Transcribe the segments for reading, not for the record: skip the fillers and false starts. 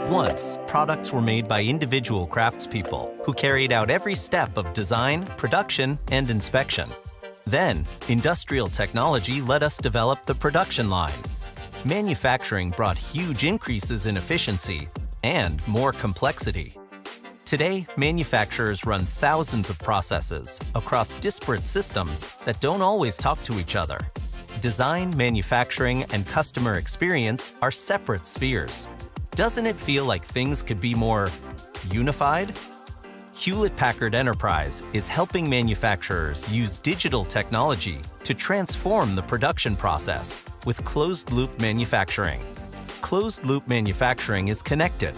Once, products were made by individual craftspeople who carried out every step of design, production, and inspection. Then, industrial technology let us develop the production line. Manufacturing brought huge increases in efficiency and more complexity. Today, manufacturers run thousands of processes across disparate systems that don't always talk to each other. Design, manufacturing, and customer experience are separate spheres. Doesn't it feel like things could be more unified? Hewlett Packard Enterprise is helping manufacturers use digital technology to transform the production process with closed-loop manufacturing. Closed-loop manufacturing is connected,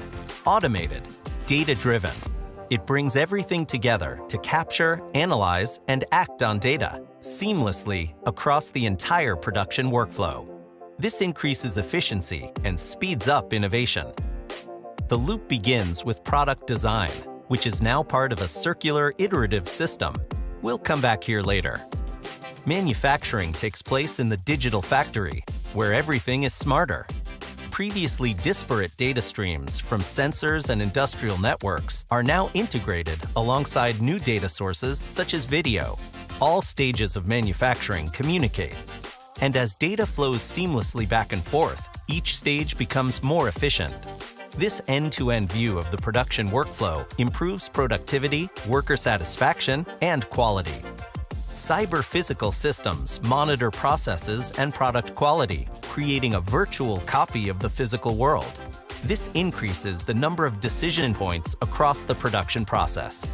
automated, data-driven. It brings everything together to capture, analyze, and act on data seamlessly across the entire production workflow. This increases efficiency and speeds up innovation. The loop begins with product design, which is now part of a circular, iterative system. We'll come back here later. Manufacturing takes place in the digital factory, where everything is smarter. Previously disparate data streams from sensors and industrial networks are now integrated alongside new data sources such as video. All stages of manufacturing communicate. And as data flows seamlessly back and forth, each stage becomes more efficient. This end-to-end view of the production workflow improves productivity, worker satisfaction, and quality. Cyber-physical systems monitor processes and product quality, creating a virtual copy of the physical world. This increases the number of decision points across the production process.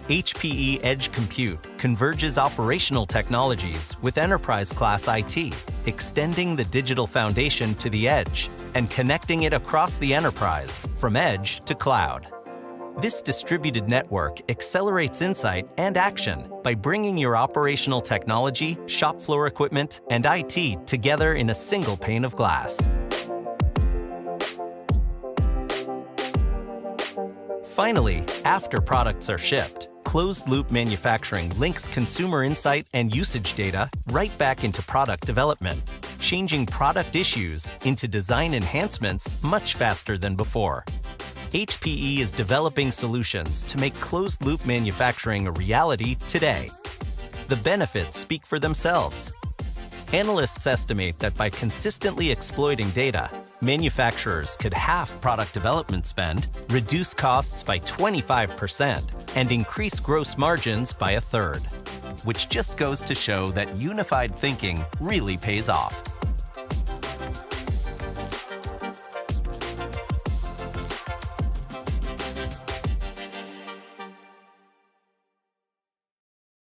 HPE Edge Compute converges operational technologies with enterprise-class IT, extending the digital foundation to the edge and connecting it across the enterprise from edge to cloud. This distributed network accelerates insight and action by bringing your operational technology, shop floor equipment, and IT together in a single pane of glass. Finally, after products are shipped, closed-loop manufacturing links consumer insight and usage data right back into product development, changing product issues into design enhancements much faster than before. HPE is developing solutions to make closed-loop manufacturing a reality today. The benefits speak for themselves. Analysts estimate that by consistently exploiting data, manufacturers could halve product development spend, reduce costs by 25%, and increase gross margins by a third, which just goes to show that unified thinking really pays off.